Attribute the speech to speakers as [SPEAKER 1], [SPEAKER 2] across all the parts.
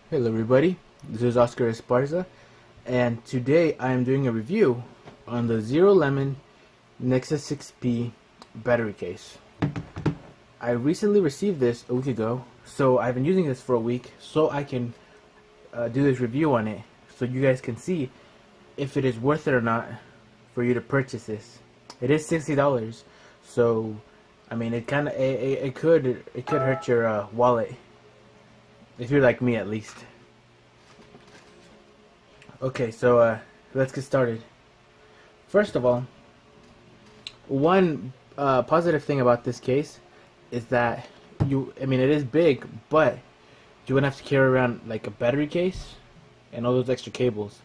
[SPEAKER 1] Hello everybody, this is Oscar Esparza, and today I am doing a review on the ZeroLemon Nexus 6P battery case. I recently received this a week ago, so I've been using this for a week so I can do this review on it so you guys can see if it is worth it or not for you to purchase this. It is $60, so I mean it could hurt your wallet. If you're like me, at least. Okay, so let's get started. First of all, one positive thing about this case is that it is big, but you wouldn't have to carry around like a battery case and all those extra cables.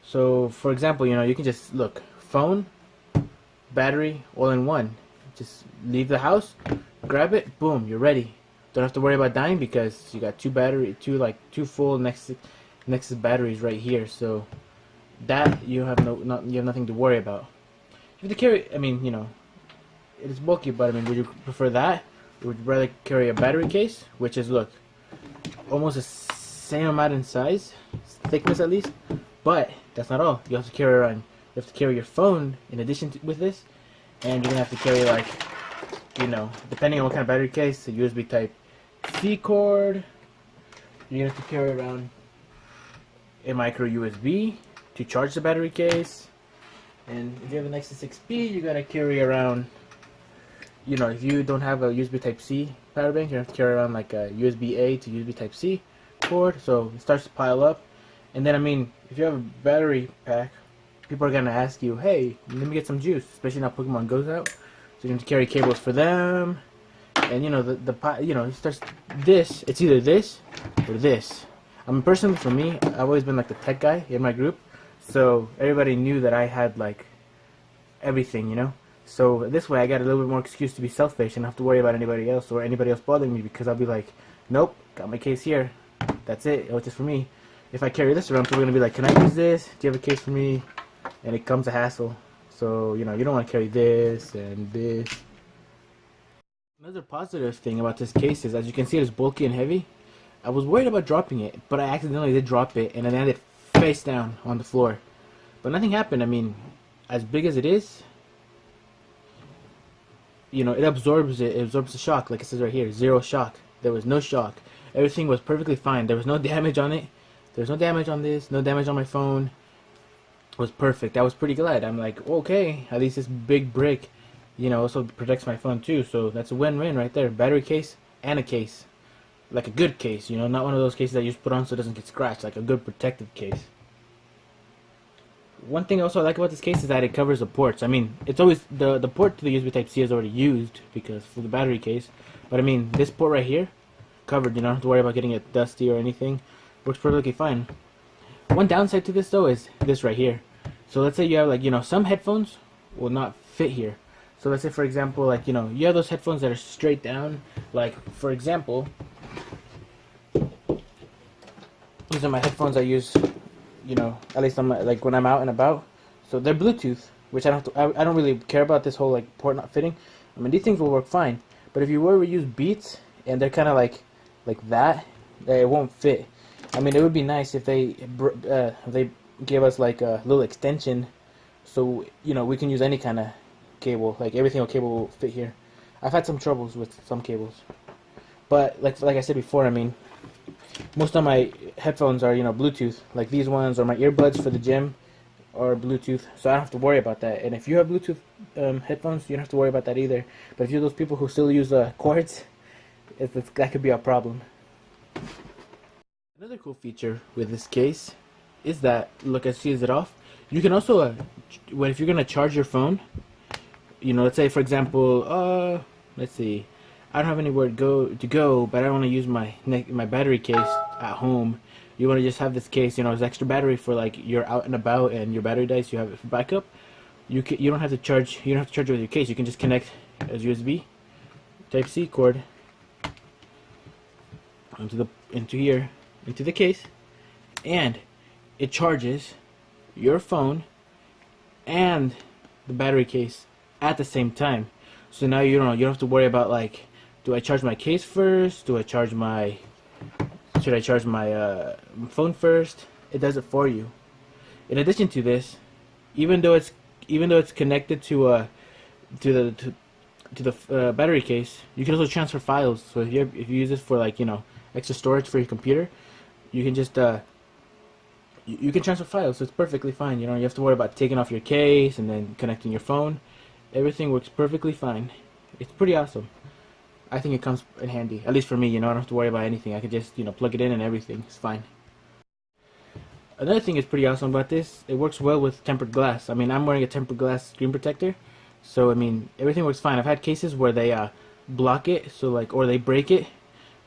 [SPEAKER 1] So, for example, you can just phone, battery, all in one. Just leave the house, grab it, boom, you're ready. Don't have to worry about dying because you got two full Nexus batteries right here. So that you have nothing to worry about. You have to carry. It is bulky, but would you prefer that? Or would you rather carry a battery case, which is almost the same amount in size, thickness at least, but that's not all. You have to carry around. You have to carry your phone in addition with this, and you're gonna have to carry depending on what kind of battery case, a USB type C cord. You're gonna have to carry around a micro USB to charge the battery case, and if you have a Nexus 6P, you gotta carry around. If you don't have a USB type C power bank, you have to carry around like a USB A to USB type C cord. So it starts to pile up, and then if you have a battery pack, people are gonna ask you, "Hey, let me get some juice," especially now Pokemon goes out. So you have to carry cables for them, and it starts this. It's either this or this. Personally, for me, I've always been like the tech guy in my group, so everybody knew that I had everything. So this way, I got a little bit more excuse to be selfish and not have to worry about anybody else or anybody else bothering me, because I'll be like, "Nope, got my case here. That's it. It's just for me." If I carry this around, people are gonna be like, "Can I use this? Do you have a case for me?" And it comes a hassle. So you don't want to carry this and this. Another positive thing about this case is, as you can see, it's bulky and heavy. I was worried about dropping it, but I accidentally did drop it, and I landed face down on the floor. But nothing happened. As big as it is, it absorbs it. It absorbs the shock, like it says right here, zero shock. There was no shock. Everything was perfectly fine. There was no damage on it. There was no damage on this. No damage on my phone. It was perfect. I was pretty glad. I'm like, okay, at least this big brick, also protects my phone too. So that's a win-win right there. Battery case and a case. Like a good case, not one of those cases that you just put on so it doesn't get scratched, like a good protective case. One thing also I like about this case is that it covers the ports. It's always, the port to the USB Type-C is already used because for the battery case, but this port right here, covered, you don't have to worry about getting it dusty or anything. Works perfectly fine. One downside to this though is this right here. So let's say you have some headphones will not fit here. So let's say, for example, you have those headphones that are straight down, for example, these are my headphones I use, at least on when I'm out and about. So they're Bluetooth, which I don't really care about this whole port not fitting. These things will work fine. But if you were to use Beats and they're kind of like that, it won't fit. It would be nice if they gave us a little extension, so we can use any kind of cable. Everything on cable will fit here. I've had some troubles with some cables, but like I said before, most of my headphones are Bluetooth, like these ones, or my earbuds for the gym are Bluetooth, so I don't have to worry about that. And if you have Bluetooth headphones, you don't have to worry about that either. But if you're those people who still use cords, that could be a problem. Another cool feature with this case is that, look, as soon as it off, you can also, if you're gonna charge your phone, let's say for example, let's see, I don't have anywhere to go, but I don't want to use my battery case at home. You want to just have this case, as extra battery for you're out and about and your battery dies, you have it for backup. You don't have to charge. You don't have to charge it with your case. You can just connect as USB Type C cord into the case, and it charges your phone and the battery case at the same time. So now you don't have to worry about do I charge my case first? Do I charge my should I charge my phone first? It does it for you. In addition to this, even though it's connected to the battery case, you can also transfer files. So if you use this for like extra storage for your computer, you can just you can transfer files. So it's perfectly fine. You have to worry about taking off your case and then connecting your phone. Everything works perfectly fine. It's pretty awesome. I think it comes in handy, at least for me. I don't have to worry about anything. I can just plug it in and everything. It's fine. Another thing is pretty awesome about this. It works well with tempered glass. I mean, I'm wearing a tempered glass screen protector, so I mean everything works fine. I've had cases where they block it, so like, or they break it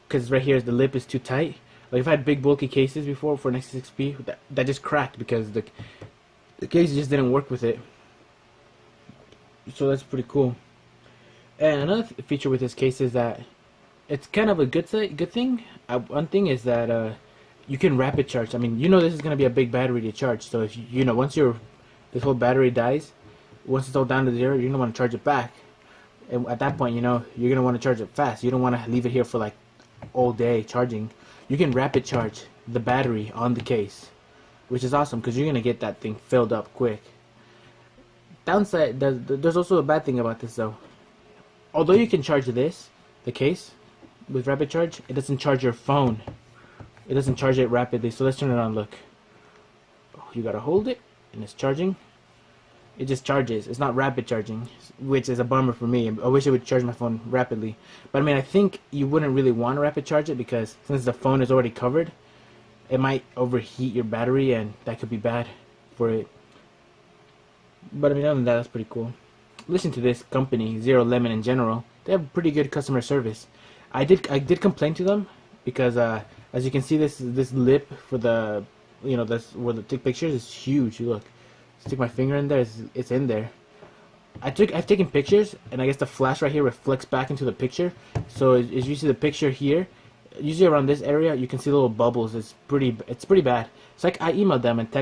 [SPEAKER 1] because right here the lip is too tight. Like I've had big bulky cases before for Nexus 6P that just cracked because the case just didn't work with it. So that's pretty cool. And another feature with this case is that it's kind of a good thing. One thing is that you can rapid charge. I mean, this is gonna be a big battery to charge. So if once this whole battery dies, once it's all down to zero, you're gonna want to charge it back. And at that point, you're gonna want to charge it fast. You don't want to leave it here for like all day charging. You can rapid charge the battery on the case, which is awesome because you're gonna get that thing filled up quick. Downside, there's also a bad thing about this though. Although you can charge the case, with rapid charge, it doesn't charge your phone. It doesn't charge it rapidly. So let's turn it on. Look, you gotta hold it, and it's charging. It just charges. It's not rapid charging, which is a bummer for me. I wish it would charge my phone rapidly. But I mean, I think you wouldn't really want to rapid charge it because since the phone is already covered, it might overheat your battery, and that could be bad for it. But I mean, other than that, that's pretty cool. Listen to this company, ZeroLemon in general. They have pretty good customer service. I did complain to them because as you can see, this lip for the this where the take pictures is huge. Look, stick my finger in there, it's in there. I've taken pictures, and I guess the flash right here reflects back into the picture. So as you see the picture here, usually around this area, you can see little bubbles. It's pretty bad. So I emailed them and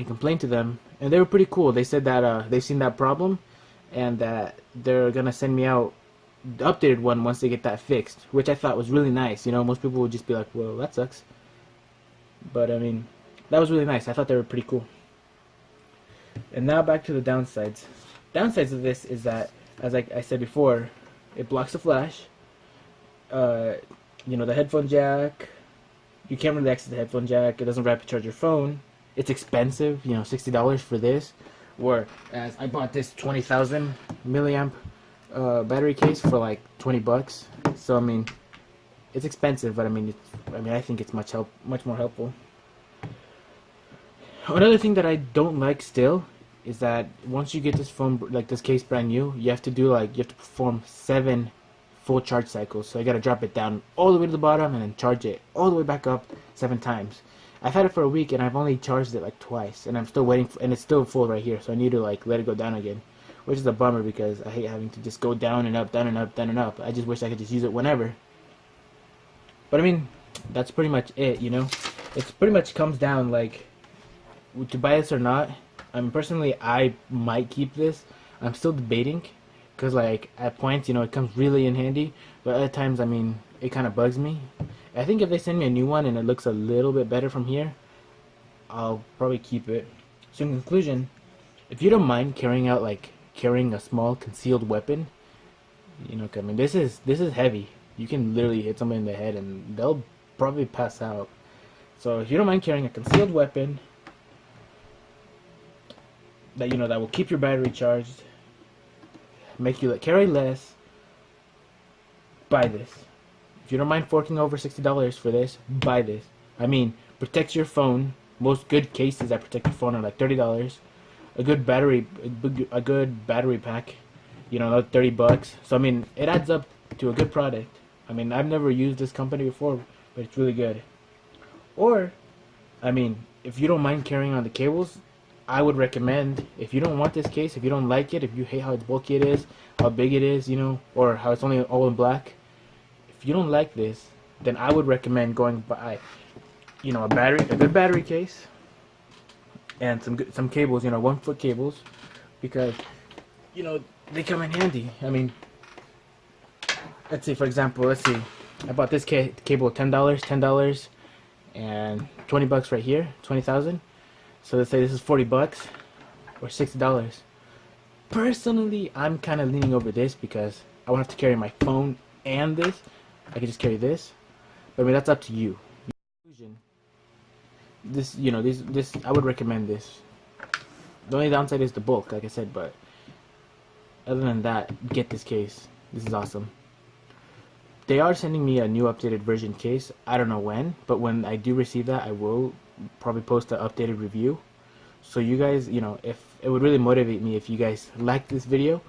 [SPEAKER 1] complained to them, and they were pretty cool. They said that they've seen that problem, and that they're gonna send me out the updated one once they get that fixed, which I thought was really nice. Most people would just be like, well, that sucks. But I mean, that was really nice. I thought they were pretty cool. And now back to the downsides. Downsides of this is that, as I said before, it blocks the flash. The headphone jack. You can't really access the headphone jack. It doesn't rapid charge your phone. It's expensive, $60 for this. Whereas I bought this 20,000 milliamp battery case for like $20. So I mean, it's expensive, but I mean, I think it's much more helpful. Another thing that I don't like still is that once you get this phone, like this case brand new, you have to perform 7 full charge cycles. So I gotta drop it down all the way to the bottom and then charge it all the way back up 7 times. I've had it for a week and I've only charged it like twice, and I'm still waiting and it's still full right here. So I need to like let it go down again, which is a bummer because I hate having to just go down and up, down and up, down and up. I just wish I could just use it whenever. But I mean, that's pretty much it. It's pretty much comes down like to buy this or not. Personally, I might keep this. I'm still debating because like at points, it comes really in handy, but other times, I mean, it kind of bugs me. I think if they send me a new one and it looks a little bit better from here, I'll probably keep it. So in conclusion, if you don't mind carrying a small concealed weapon, I mean, this is heavy. You can literally hit someone in the head and they'll probably pass out. So if you don't mind carrying a concealed weapon that that will keep your battery charged, make you carry less, buy this. If you don't mind forking over $60 for this, buy this. I mean, protects your phone. Most good cases that protect your phone are like $30. A good battery pack, another $30. So I mean, it adds up to a good product. I mean, I've never used this company before, but it's really good. Or, I mean, if you don't mind carrying on the cables, I would recommend, if you don't want this case, if you don't like it, if you hate how bulky it is, how big it is, or how it's only all in black, if you don't like this, then I would recommend going buy, a good battery case, and some cables, 1-foot cables, because, they come in handy. I mean, let's see, for example, I bought this cable $10, and $20 right here, 20,000. So let's say this is $40 or $60. Personally, I'm kind of leaning over this because I won't have to carry my phone and this. I can just carry this. But I mean, that's up to you. This, you know, this I would recommend this. The only downside is the bulk, like I said, but other than that, get this case. This is awesome. They are sending me a new updated version case. I don't know when, but when I do receive that, I will probably post an updated review. So you guys, you know, if it would really motivate me if you guys like this video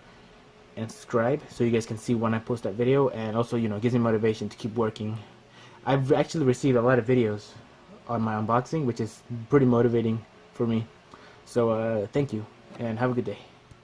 [SPEAKER 1] and subscribe, so you guys can see when I post that video, and also, you know, it gives me motivation to keep working. I've actually received a lot of videos on my unboxing, which is pretty motivating for me. So thank you, and have a good day.